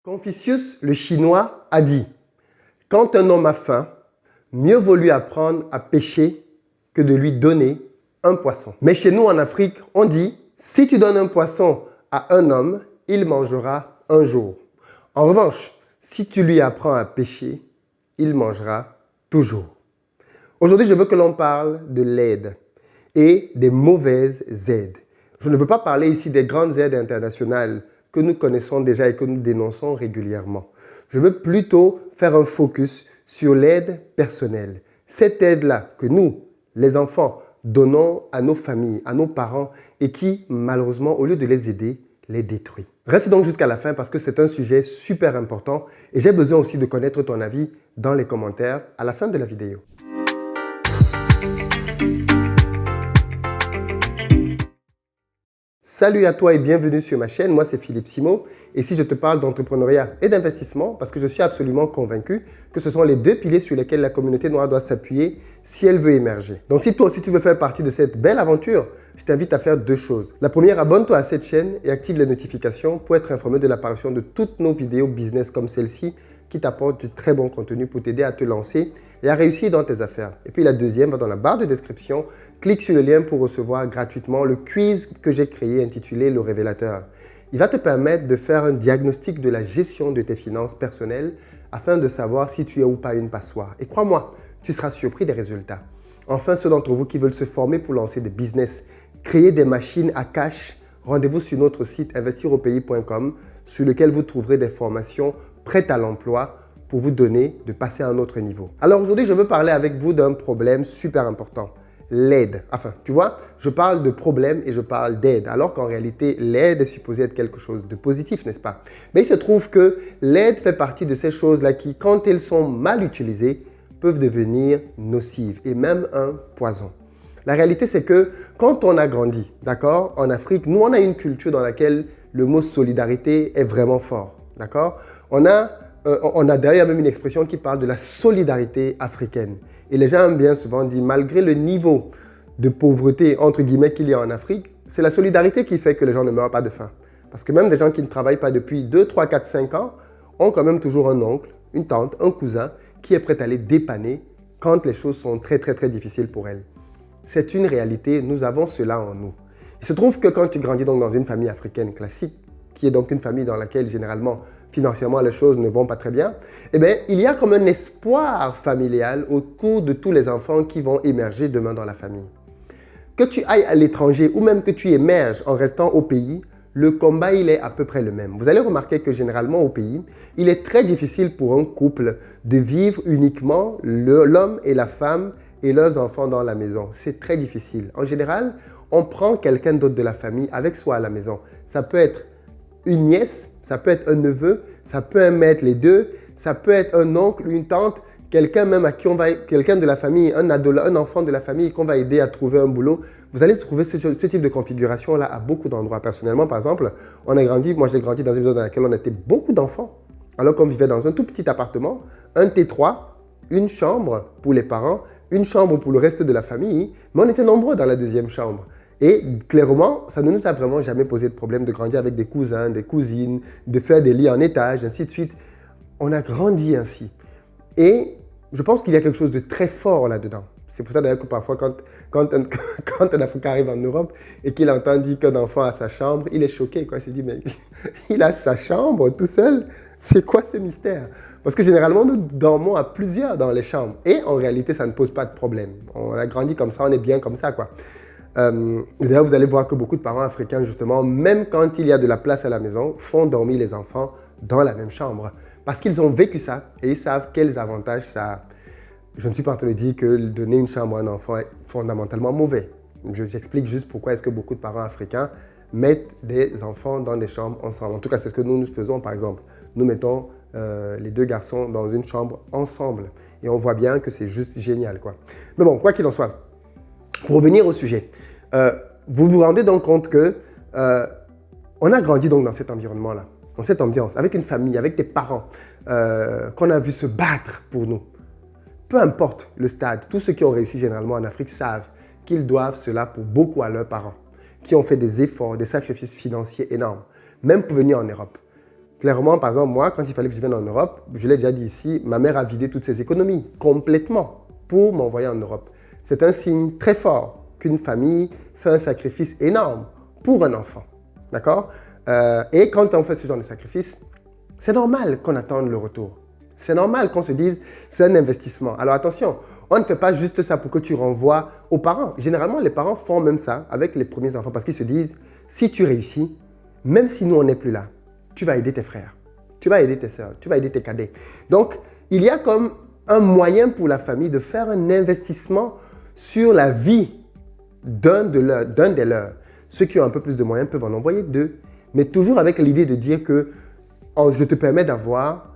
Confucius, le Chinois, a dit « Quand un homme a faim, mieux vaut lui apprendre à pêcher que de lui donner un poisson. » Mais chez nous, en Afrique, on dit « Si tu donnes un poisson à un homme, il mangera un jour. En revanche, si tu lui apprends à pêcher, il mangera toujours. » Aujourd'hui, je veux que l'on parle de l'aide et des mauvaises aides. Je ne veux pas parler ici des grandes aides internationales que nous connaissons déjà et que nous dénonçons régulièrement. Je veux plutôt faire un focus sur l'aide personnelle. Cette aide-là que nous, les enfants, donnons à nos familles, à nos parents et qui, malheureusement, au lieu de les aider, les détruit. Reste donc jusqu'à la fin parce que c'est un sujet super important et j'ai besoin aussi de connaître ton avis dans les commentaires à la fin de la vidéo. Salut à toi et bienvenue sur ma chaîne, moi c'est Philippe Simo et si je te parle d'entrepreneuriat et d'investissement parce que je suis absolument convaincu que ce sont les deux piliers sur lesquels la communauté noire doit s'appuyer si elle veut émerger. Donc si toi aussi tu veux faire partie de cette belle aventure, je t'invite à faire deux choses. La première, abonne-toi à cette chaîne et active les notifications pour être informé de l'apparition de toutes nos vidéos business comme celle-ci qui t'apportent du très bon contenu pour t'aider à te lancer et à réussir dans tes affaires. Et puis la deuxième, va dans la barre de description, clique sur le lien pour recevoir gratuitement le quiz que j'ai créé intitulé Le Révélateur. Il va te permettre de faire un diagnostic de la gestion de tes finances personnelles afin de savoir si tu es ou pas une passoire. Et crois-moi, tu seras surpris des résultats. Enfin, ceux d'entre vous qui veulent se former pour lancer des business, créer des machines à cash, rendez-vous sur notre site investiraupays.com sur lequel vous trouverez des formations prêtes à l'emploi pour vous donner de passer à un autre niveau. Alors aujourd'hui, je veux parler avec vous d'un problème super important, l'aide. Enfin, tu vois, je parle de problème et je parle d'aide, alors qu'en réalité, l'aide est supposée être quelque chose de positif, n'est-ce pas? Mais il se trouve que l'aide fait partie de ces choses-là qui, quand elles sont mal utilisées, peuvent devenir nocives et même un poison. La réalité, c'est que quand on a grandi, d'accord, en Afrique, nous, on a une culture dans laquelle le mot solidarité est vraiment fort, d'accord? On a d'ailleurs même une expression qui parle de la solidarité africaine. Et les gens aiment bien souvent dire, malgré le niveau de pauvreté, entre guillemets, qu'il y a en Afrique, c'est la solidarité qui fait que les gens ne meurent pas de faim. Parce que même des gens qui ne travaillent pas depuis 2, 3, 4, 5 ans ont quand même toujours un oncle, une tante, un cousin qui est prêt à les dépanner quand les choses sont très, très, très difficiles pour elles. C'est une réalité, nous avons cela en nous. Il se trouve que quand tu grandis donc dans une famille africaine classique, qui est donc une famille dans laquelle généralement, financièrement, les choses ne vont pas très bien, eh bien, il y a comme un espoir familial au cours de tous les enfants qui vont émerger demain dans la famille. Que tu ailles à l'étranger ou même que tu émerges en restant au pays, le combat, il est à peu près le même. Vous allez remarquer que généralement au pays, il est très difficile pour un couple de vivre uniquement l'homme et la femme et leurs enfants dans la maison. C'est très difficile. En général, on prend quelqu'un d'autre de la famille avec soi à la maison. Ça peut être une nièce, ça peut être un neveu, ça peut être les deux, ça peut être un oncle, une tante, quelqu'un même à qui on va, quelqu'un de la famille, un enfant de la famille qu'on va aider à trouver un boulot. Vous allez trouver ce type de configuration-là à beaucoup d'endroits. Personnellement, par exemple, moi j'ai grandi dans une maison dans laquelle on était beaucoup d'enfants. Alors qu'on vivait dans un tout petit appartement, un T3, une chambre pour les parents, une chambre pour le reste de la famille, mais on était nombreux dans la deuxième chambre. Et clairement, ça ne nous a vraiment jamais posé de problème de grandir avec des cousins, des cousines, de faire des lits en étage, ainsi de suite. On a grandi ainsi. Et je pense qu'il y a quelque chose de très fort là-dedans. C'est pour ça d'ailleurs que parfois, quand un Africain arrive en Europe et qu'il entend dire qu'un enfant a sa chambre, il est choqué, quoi. Il se dit, mais il a sa chambre tout seul? C'est quoi ce mystère? Parce que généralement, nous dormons à plusieurs dans les chambres. Et en réalité, ça ne pose pas de problème. On a grandi comme ça, on est bien comme ça, quoi. D'ailleurs, vous allez voir que beaucoup de parents africains, justement, même quand il y a de la place à la maison, font dormir les enfants dans la même chambre. Parce qu'ils ont vécu ça et ils savent quels avantages ça a. Je ne suis pas en train de dire que donner une chambre à un enfant est fondamentalement mauvais. Je vous explique juste pourquoi est-ce que beaucoup de parents africains mettent des enfants dans des chambres ensemble. En tout cas, c'est ce que nous faisons, par exemple. Nous mettons les deux garçons dans une chambre ensemble. Et on voit bien que c'est juste génial, quoi. Mais bon, quoi qu'il en soit, pour revenir au sujet, vous vous rendez donc compte que on a grandi donc dans cet environnement-là, dans cette ambiance, avec une famille, avec des parents qu'on a vu se battre pour nous. Peu importe le stade, tous ceux qui ont réussi généralement en Afrique savent qu'ils doivent cela pour beaucoup à leurs parents, qui ont fait des efforts, des sacrifices financiers énormes, même pour venir en Europe. Clairement, par exemple, moi, quand il fallait que je vienne en Europe, je l'ai déjà dit ici, ma mère a vidé toutes ses économies complètement pour m'envoyer en Europe. C'est un signe très fort qu'une famille fait un sacrifice énorme pour un enfant. D'accord? Et quand on fait ce genre de sacrifice, c'est normal qu'on attende le retour. C'est normal qu'on se dise, c'est un investissement. Alors attention, on ne fait pas juste ça pour que tu renvoies aux parents. Généralement, les parents font même ça avec les premiers enfants parce qu'ils se disent, si tu réussis, même si nous, on n'est plus là, tu vas aider tes frères, tu vas aider tes sœurs, tu vas aider tes cadets. Donc, il y a comme un moyen pour la famille de faire un investissement sur la vie d'un des leurs. Ceux qui ont un peu plus de moyens peuvent en envoyer 2, mais toujours avec l'idée de dire que je te permets d'avoir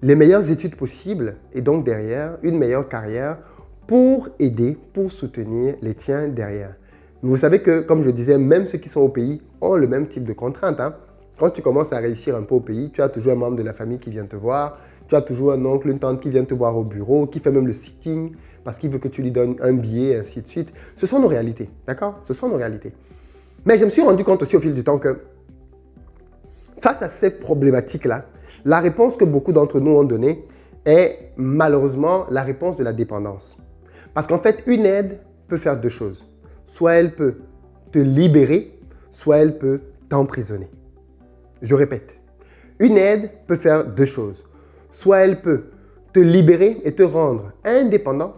les meilleures études possibles et donc derrière, une meilleure carrière pour aider, pour soutenir les tiens derrière. Mais vous savez que, comme je disais, même ceux qui sont au pays ont le même type de contraintes. Quand tu commences à réussir un peu au pays, tu as toujours un membre de la famille qui vient te voir, tu as toujours un oncle, une tante qui vient te voir au bureau, qui fait même le sitting parce qu'il veut que tu lui donnes un billet, et ainsi de suite. Ce sont nos réalités, d'accord? Ce sont nos réalités. Mais je me suis rendu compte aussi au fil du temps que face à ces problématiques-là, la réponse que beaucoup d'entre nous ont donnée est malheureusement la réponse de la dépendance. Parce qu'en fait, une aide peut faire 2 choses. Soit elle peut te libérer, soit elle peut t'emprisonner. Je répète, une aide peut faire 2 choses. Soit elle peut te libérer et te rendre indépendant,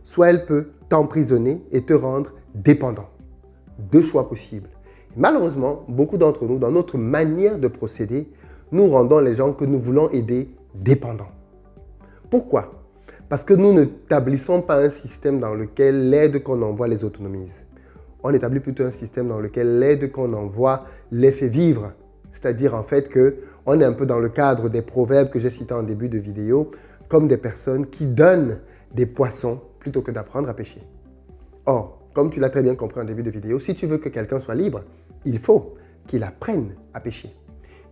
soit elle peut t'emprisonner et te rendre dépendant. 2 choix possibles. Et malheureusement, beaucoup d'entre nous, dans notre manière de procéder, nous rendons les gens que nous voulons aider dépendants. Pourquoi? Parce que nous n'établissons pas un système dans lequel l'aide qu'on envoie les autonomise. On établit plutôt un système dans lequel l'aide qu'on envoie les fait vivre. C'est-à-dire en fait qu'on est un peu dans le cadre des proverbes que j'ai cités en début de vidéo, comme des personnes qui donnent des poissons plutôt que d'apprendre à pêcher. Or, comme tu l'as très bien compris en début de vidéo, si tu veux que quelqu'un soit libre, il faut qu'il apprenne à pêcher.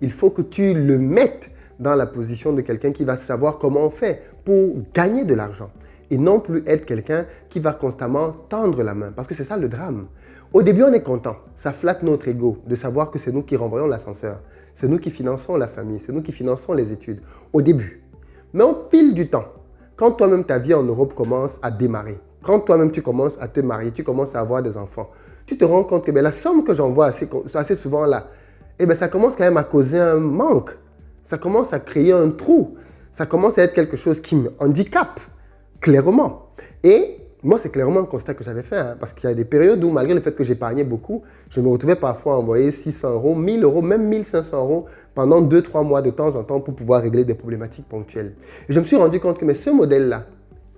Il faut que tu le mettes dans la position de quelqu'un qui va savoir comment on fait pour gagner de l'argent et non plus être quelqu'un qui va constamment tendre la main. Parce que c'est ça le drame. Au début, on est content. Ça flatte notre ego de savoir que c'est nous qui renvoyons l'ascenseur. C'est nous qui finançons la famille. C'est nous qui finançons les études. Au début. Mais au fil du temps, quand toi-même ta vie en Europe commence à démarrer, quand toi-même tu commences à te marier, tu commences à avoir des enfants, tu te rends compte que la somme que j'envoie assez souvent là, ça commence quand même à causer un manque. Ça commence à créer un trou. Ça commence à être quelque chose qui me handicape, clairement. Et moi, c'est clairement un constat que j'avais fait. Parce qu'il y a des périodes où, malgré le fait que j'épargnais beaucoup, je me retrouvais parfois à envoyer 600 €, 1000 €, même 1500 € pendant 2-3 mois de temps en temps pour pouvoir régler des problématiques ponctuelles. Et je me suis rendu compte que ce modèle-là,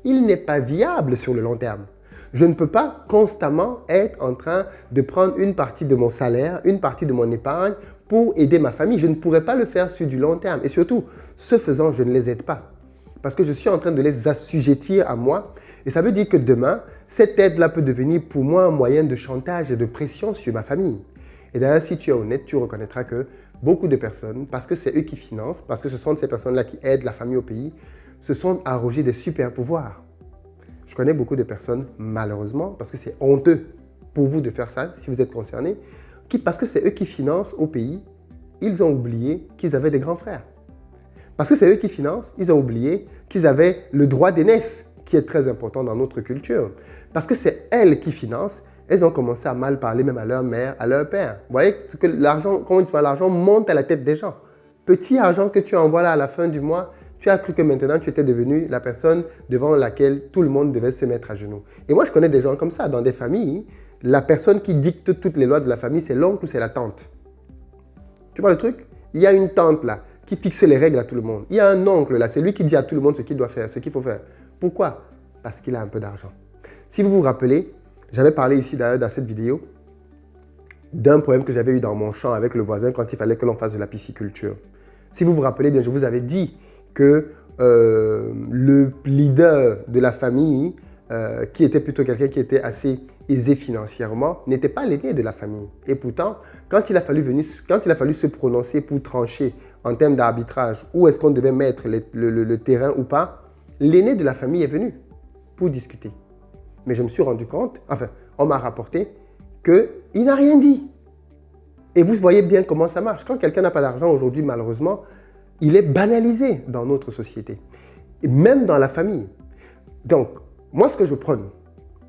il n'est pas viable sur le long terme. Je ne peux pas constamment être en train de prendre une partie de mon salaire, une partie de mon épargne pour aider ma famille. Je ne pourrais pas le faire sur du long terme. Et surtout, ce faisant, je ne les aide pas. Parce que je suis en train de les assujettir à moi. Et ça veut dire que demain, cette aide-là peut devenir pour moi un moyen de chantage et de pression sur ma famille. Et d'ailleurs, si tu es honnête, tu reconnaîtras que beaucoup de personnes, parce que c'est eux qui financent, parce que ce sont ces personnes-là qui aident la famille au pays, se sont arrogés des super pouvoirs. Je connais beaucoup de personnes, malheureusement, parce que c'est honteux pour vous de faire ça, si vous êtes concerné, parce que c'est eux qui financent au pays, ils ont oublié qu'ils avaient des grands frères. Parce que c'est eux qui financent, ils ont oublié qu'ils avaient le droit d'aînesse, qui est très important dans notre culture. Parce que c'est elles qui financent, elles ont commencé à mal parler même à leur mère, à leur père. Vous voyez que l'argent, comment l'argent monte à la tête des gens. Petit argent que tu envoies là à la fin du mois, tu as cru que maintenant tu étais devenu la personne devant laquelle tout le monde devait se mettre à genoux. Et moi, je connais des gens comme ça. Dans des familles, la personne qui dicte toutes les lois de la famille, c'est l'oncle ou c'est la tante. Tu vois le truc? Il y a une tante là qui fixe les règles à tout le monde. Il y a un oncle là, c'est lui qui dit à tout le monde ce qu'il doit faire, ce qu'il faut faire. Pourquoi? Parce qu'il a un peu d'argent. Si vous vous rappelez, j'avais parlé ici d'ailleurs dans cette vidéo d'un problème que j'avais eu dans mon champ avec le voisin quand il fallait que l'on fasse de la pisciculture. Si vous vous rappelez bien, je vous avais dit que le leader de la famille, qui était plutôt quelqu'un qui était assez aisé financièrement, n'était pas l'aîné de la famille. Et pourtant, quand il a fallu se prononcer pour trancher en termes d'arbitrage, où est-ce qu'on devait mettre le terrain ou pas, l'aîné de la famille est venu pour discuter. Mais je me suis rendu compte, on m'a rapporté qu'il n'a rien dit. Et vous voyez bien comment ça marche. Quand quelqu'un n'a pas d'argent aujourd'hui, malheureusement, il est banalisé dans notre société, et même dans la famille. Donc, moi, ce que je prône,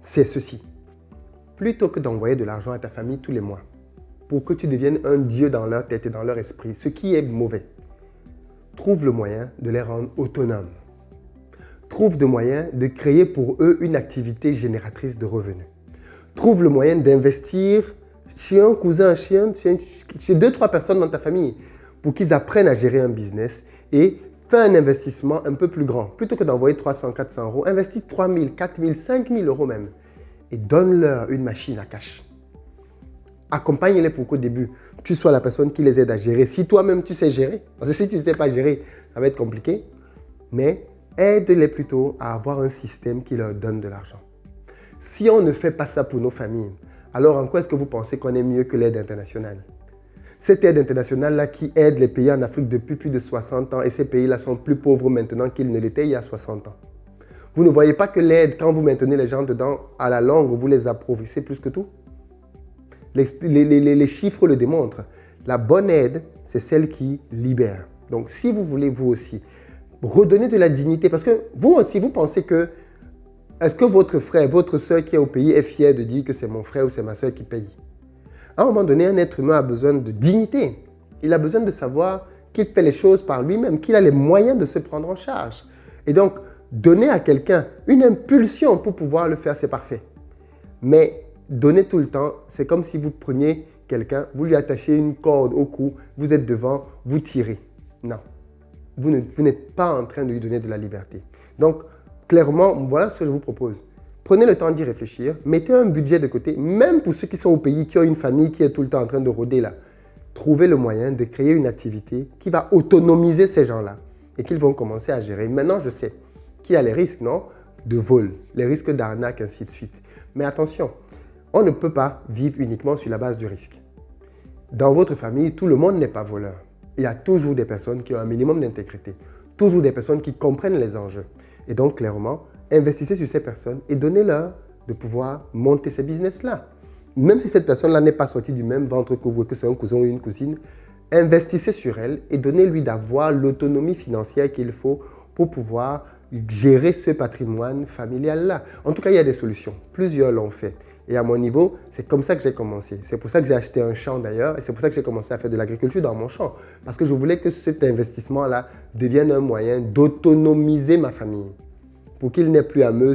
c'est ceci. Plutôt que d'envoyer de l'argent à ta famille tous les mois, pour que tu deviennes un dieu dans leur tête et dans leur esprit, ce qui est mauvais, trouve le moyen de les rendre autonomes. Trouve le moyen de créer pour eux une activité génératrice de revenus. Trouve le moyen d'investir chez un cousin, chez 2-3 personnes dans ta famille pour qu'ils apprennent à gérer un business et fais un investissement un peu plus grand. Plutôt que d'envoyer 300, 400 euros, investis 3 000, 4 000, 5 000 euros même et donne-leur une machine à cash. Accompagne-les pour qu'au début, tu sois la personne qui les aide à gérer. Si toi-même tu sais gérer, parce que si tu ne sais pas gérer, ça va être compliqué, mais aide-les plutôt à avoir un système qui leur donne de l'argent. Si on ne fait pas ça pour nos familles, alors en quoi est-ce que vous pensez qu'on est mieux que l'aide internationale? Cette aide internationale-là qui aide les pays en Afrique depuis plus de 60 ans et ces pays-là sont plus pauvres maintenant qu'ils ne l'étaient il y a 60 ans. Vous ne voyez pas que l'aide, quand vous maintenez les gens dedans, à la longue, vous les appauvrissez plus que tout? Les chiffres le démontrent. La bonne aide, c'est celle qui libère. Donc, si vous voulez, vous aussi, redonner de la dignité, parce que vous aussi, vous pensez que, est-ce que votre frère, votre soeur qui est au pays est fier de dire que c'est mon frère ou c'est ma soeur qui paye? À un moment donné, un être humain a besoin de dignité. Il a besoin de savoir qu'il fait les choses par lui-même, qu'il a les moyens de se prendre en charge. Et donc, donner à quelqu'un une impulsion pour pouvoir le faire, c'est parfait. Mais donner tout le temps, c'est comme si vous preniez quelqu'un, vous lui attachez une corde au cou, vous êtes devant, vous tirez. Non, vous n'êtes pas en train de lui donner de la liberté. Donc, clairement, voilà ce que je vous propose. Prenez le temps d'y réfléchir, mettez un budget de côté, même pour ceux qui sont au pays, qui ont une famille qui est tout le temps en train de rôder là. Trouvez le moyen de créer une activité qui va autonomiser ces gens-là et qu'ils vont commencer à gérer. Maintenant, je sais qu'il y a les risques, non, de vol, les risques d'arnaque, ainsi de suite. Mais attention, on ne peut pas vivre uniquement sur la base du risque. Dans votre famille, tout le monde n'est pas voleur. Il y a toujours des personnes qui ont un minimum d'intégrité, toujours des personnes qui comprennent les enjeux. Et donc, clairement, investissez sur ces personnes et donnez-leur de pouvoir monter ces business-là. Même si cette personne-là n'est pas sortie du même ventre que vous, que c'est un cousin ou une cousine, investissez sur elle et donnez-lui d'avoir l'autonomie financière qu'il faut pour pouvoir gérer ce patrimoine familial-là. En tout cas, il y a des solutions. Plusieurs l'ont fait. Et à mon niveau, c'est comme ça que j'ai commencé. C'est pour ça que j'ai acheté un champ d'ailleurs et c'est pour ça que j'ai commencé à faire de l'agriculture dans mon champ. Parce que je voulais que cet investissement-là devienne un moyen d'autonomiser ma famille. Pour qu'il n'ait plus à me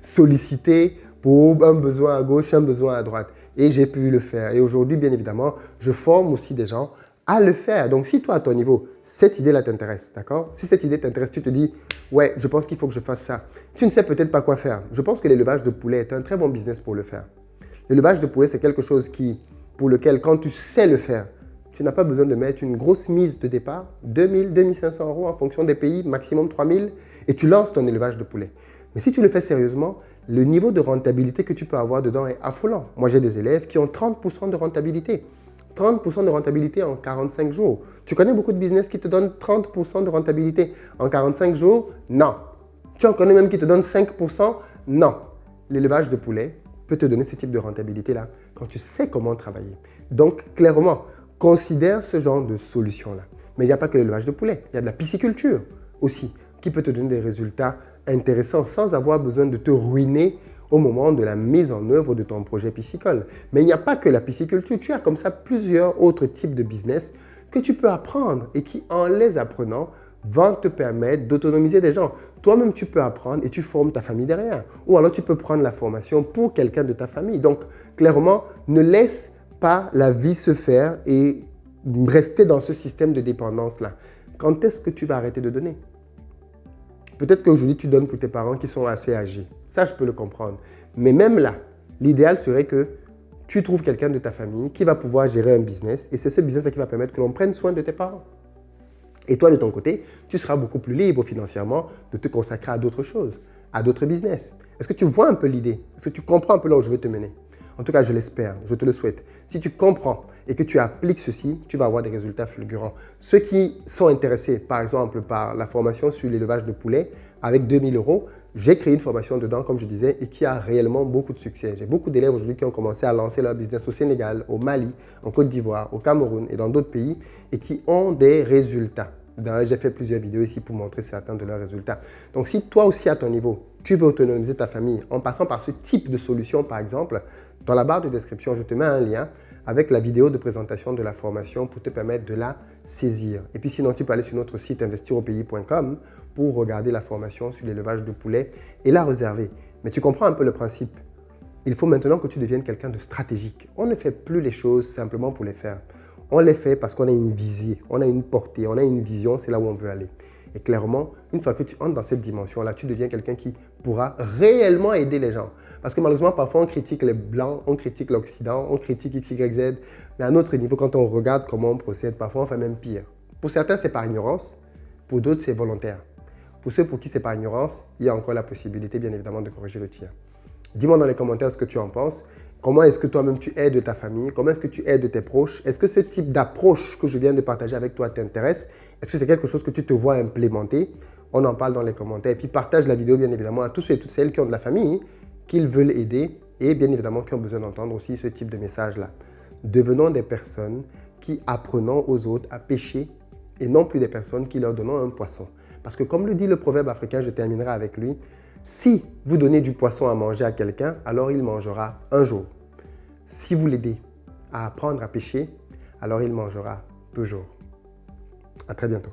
solliciter pour un besoin à gauche, un besoin à droite. Et j'ai pu le faire. Et aujourd'hui, bien évidemment, je forme aussi des gens à le faire. Donc, si toi, à ton niveau, cette idée-là t'intéresse, d'accord? Si cette idée t'intéresse, tu te dis, ouais, je pense qu'il faut que je fasse ça. Tu ne sais peut-être pas quoi faire. Je pense que l'élevage de poulet est un très bon business pour le faire. L'élevage de poulet, c'est quelque chose pour lequel, quand tu sais le faire, tu n'as pas besoin de mettre une grosse mise de départ, 2 000, 2 500 euros en fonction des pays, maximum 3 000, et tu lances ton élevage de poulet. Mais si tu le fais sérieusement, le niveau de rentabilité que tu peux avoir dedans est affolant. Moi, j'ai des élèves qui ont 30% de rentabilité. 30% de rentabilité en 45 jours. Tu connais beaucoup de business qui te donnent 30% de rentabilité en 45 jours? Non. Tu en connais même qui te donnent 5%? Non. L'élevage de poulet peut te donner ce type de rentabilité-là quand tu sais comment travailler. Donc, clairement, considère ce genre de solution-là. Mais il n'y a pas que l'élevage de poulet. Il y a de la pisciculture aussi qui peut te donner des résultats intéressants sans avoir besoin de te ruiner au moment de la mise en œuvre de ton projet piscicole. Mais il n'y a pas que la pisciculture, tu as comme ça plusieurs autres types de business que tu peux apprendre et qui, en les apprenant, vont te permettre d'autonomiser des gens. Toi-même, tu peux apprendre et tu formes ta famille derrière. Ou alors, tu peux prendre la formation pour quelqu'un de ta famille. Donc, clairement, ne laisse pas la vie se faire et rester dans ce système de dépendance-là. Quand est-ce que tu vas arrêter de donner? Peut-être qu'aujourd'hui, tu donnes pour tes parents qui sont assez âgés. Ça, je peux le comprendre. Mais même là, l'idéal serait que tu trouves quelqu'un de ta famille qui va pouvoir gérer un business et c'est ce business qui va permettre que l'on prenne soin de tes parents. Et toi, de ton côté, tu seras beaucoup plus libre financièrement de te consacrer à d'autres choses, à d'autres business. Est-ce que tu vois un peu l'idée? Est-ce que tu comprends un peu là où je veux te mener? En tout cas, je l'espère, je te le souhaite. Si tu comprends et que tu appliques ceci, tu vas avoir des résultats fulgurants. Ceux qui sont intéressés, par exemple, par la formation sur l'élevage de poulets avec 2 000 euros, J'ai créé une formation dedans, comme je disais, et qui a réellement beaucoup de succès. J'ai beaucoup d'élèves aujourd'hui qui ont commencé à lancer leur business au Sénégal, au Mali, en Côte d'Ivoire, au Cameroun et dans d'autres pays et qui ont des résultats. D'ailleurs, j'ai fait plusieurs vidéos ici pour montrer certains de leurs résultats. Donc, si toi aussi à ton niveau, tu veux autonomiser ta famille en passant par ce type de solution, par exemple, dans la barre de description, je te mets un lien avec la vidéo de présentation de la formation pour te permettre de la saisir. Et puis sinon, tu peux aller sur notre site investiraupays.com pour regarder la formation sur l'élevage de poulets et la réserver. Mais tu comprends un peu le principe. Il faut maintenant que tu deviennes quelqu'un de stratégique. On ne fait plus les choses simplement pour les faire. On les fait parce qu'on a une visée, on a une portée, on a une vision, c'est là où on veut aller. Et clairement, une fois que tu entres dans cette dimension-là, tu deviens quelqu'un qui pourra réellement aider les gens. Parce que malheureusement, parfois, on critique les Blancs, on critique l'Occident, on critique X, Y, Z. Mais à notre niveau, quand on regarde comment on procède, parfois, on fait même pire. Pour certains, c'est par ignorance. Pour d'autres, c'est volontaire. Pour ceux pour qui c'est par ignorance, il y a encore la possibilité, bien évidemment, de corriger le tir. Dis-moi dans les commentaires ce que tu en penses. Comment est-ce que toi-même tu aides ta famille? Comment est-ce que tu aides tes proches? Est-ce que ce type d'approche que je viens de partager avec toi t'intéresse? Est-ce que c'est quelque chose que tu te vois implémenter? On en parle dans les commentaires. Et puis partage la vidéo bien évidemment à tous ceux et toutes celles qui ont de la famille, qu'ils veulent aider et bien évidemment qui ont besoin d'entendre aussi ce type de message-là. Devenons des personnes qui apprenons aux autres à pêcher et non plus des personnes qui leur donnons un poisson. Parce que comme le dit le proverbe africain, je terminerai avec lui, si vous donnez du poisson à manger à quelqu'un, alors il mangera un jour. Si vous l'aidez à apprendre à pêcher, alors il mangera toujours. À très bientôt.